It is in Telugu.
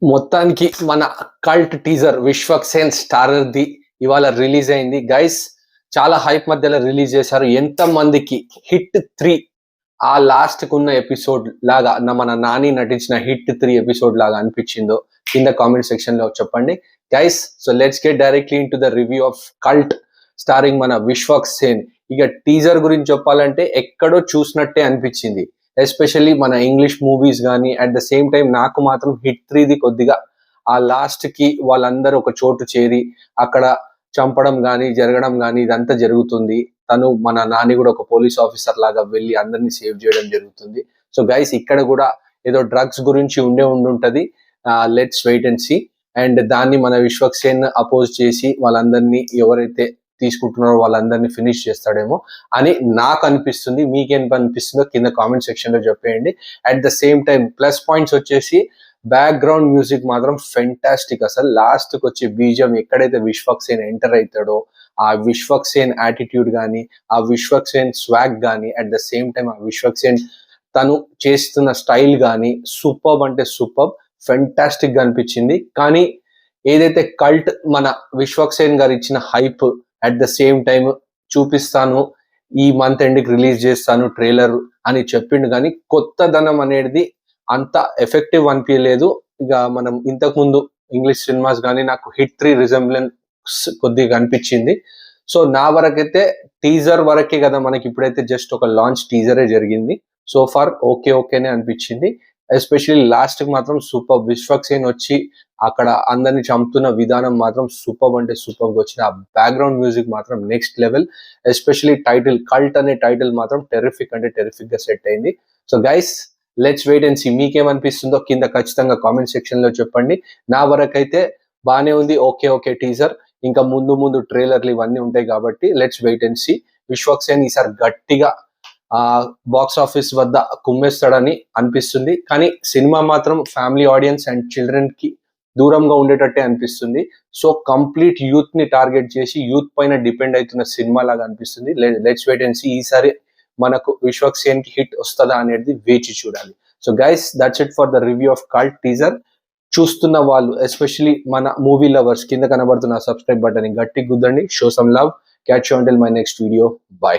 మొత్తానికి మన కల్ట్ టీజర్ విశ్వక్సేన్ స్టారర్‌ది ఇవాళ రిలీజ్ అయింది. గైస్ చాలా హైప్ మధ్యలో రిలీజ్ చేశారు. ఎంత మందికి హిట్ 3 ఆ లాస్ట్‌కున్న ఎపిసోడ్ లాగా మన నాని నటించిన హిట్ 3 ఎపిసోడ్ లాగా అనిపించిందో కింద కామెంట్ సెక్షన్‌లో చెప్పండి. Guys so let's get directly into the review of cult starring మన విశ్వక్సేన్. ఇక టీజర్ గురించి చెప్పాలంటే ఎక్కడో చూసినట్టే అనిపించింది. ఎస్పెషల్లీ మన ఇంగ్లీష్ మూవీస్ కానీ అట్ ద సేమ్ టైం నాకు మాత్రం హిట్ 3ది కొద్దిగా ఆ లాస్ట్ కి వాళ్ళందరూ ఒక చోటు చేరి అక్కడ చంపడం కానీ జరగడం కానీ ఇదంతా జరుగుతుంది. తను మన నాని కూడా ఒక పోలీస్ ఆఫీసర్ లాగా వెళ్ళి అందరినీ సేవ్ చేయడం జరుగుతుంది. సో గైస్ ఇక్కడ కూడా ఏదో డ్రగ్స్ గురించి ఉండుంటది. Let's wait and see. And దాన్ని మన విశ్వక్సేన్ అపోజ్ చేసి వాళ్ళందరినీ ఎవరైతే తీసుకుంటున్నారో వాళ్ళందరినీ ఫినిష్ చేస్తాడేమో అని నాకు అనిపిస్తుంది. మీకేం అనిపిస్తుందో కింద కామెంట్ సెక్షన్ లో చెప్పేయండి. At the same time plus points వచ్చేసి బ్యాక్గ్రౌండ్ మ్యూజిక్ మాత్రం ఫెంటాస్టిక్. అసలు లాస్ట్ కి వచ్చే బీజం ఎక్కడైతే విశ్వక్సేన్ ఎంటర్ అవుతాడో ఆ విశ్వక్సేన్ యాటిట్యూడ్ కానీ ఆ విశ్వక్సేన్ స్వాగ్ కానీ అట్ ద సేమ్ టైం ఆ విశ్వక్సేన్ తను చేస్తున్న స్టైల్ కానీ సూపర్బ్ అంటే సూపర్బ్ ఫెంటాస్టిక్ గా అనిపించింది. కానీ ఏదైతే కల్ట్ మన విశ్వక్సేన్ గారు ఇచ్చిన hype at the same time చూపిస్తాను ఈ మంత్ ఎండ్కి రిలీజ్ చేస్తాను ట్రైలర్ అని చెప్పిండు, కానీ కొత్తదనం అనేది అంత ఎఫెక్టివ్ అనిపించలేదు. ఇక మనం ఇంతకు ముందు ఇంగ్లీష్ సినిమాస్ కానీ నాకు హిట్ 3 రిజెంబ్లెన్స్ కొద్దిగా అనిపించింది. సో నా వరకైతే టీజర్ వరకే కదా, మనకి ఇప్పుడైతే జస్ట్ ఒక లాంచ్ టీజరే జరిగింది. సో ఫార్ ఓకేనే అనిపించింది. ఎస్పెషల్లీ లాస్ట్ కి మాత్రం సూపర్. విశ్వక్సేన్ వచ్చి అక్కడ అందరిని చంపుతున్న విధానం మాత్రం సూపర్ అంటే సూపర్ గా వచ్చింది. ఆ బ్యాక్గ్రౌండ్ మ్యూజిక్ మాత్రం next level. Especially title cult అనే టైటిల్ మాత్రం టెరిఫిక్ అంటే టెరిఫిక్ గా సెట్ అయింది. So guys let's wait and see. మీకేమనిపిస్తుందో కింద ఖచ్చితంగా కామెంట్ సెక్షన్ లో చెప్పండి. నా వరకైతే బానే ఉంది. Okay teaser. ఇంకా ముందు ట్రైలర్లు ఇవన్నీ ఉంటాయి కాబట్టి let's wait and see. Vishwaksen ఈసారి గట్టిగా బాక్స్ ఆఫీస్ వద్ద కుమ్మేస్తాడని అనిపిస్తుంది. కానీ సినిమా మాత్రం ఫ్యామిలీ ఆడియన్స్ అండ్ చిల్డ్రన్ కి దూరంగా ఉండేటట్టే అనిపిస్తుంది. సో కంప్లీట్ యూత్ ని టార్గెట్ చేసి యూత్ పైన డిపెండ్ అవుతున్న సినిమా లాగా అనిపిస్తుంది. Let's wait and see. ఈసారి మనకు విశ్వక్సేన్ కి హిట్ వస్తుందా అనేది వేచి చూడాలి. So guys that's it for the review of cult teaser. చూస్తున్న వాళ్ళు ఎస్పెషల్లీ మన మూవీ లవర్స్ కింద కనబడుతున్న సబ్స్క్రైబ్ బటన్ ని గట్టి గుద్దండి. Show some love. Catch you until my next video. By.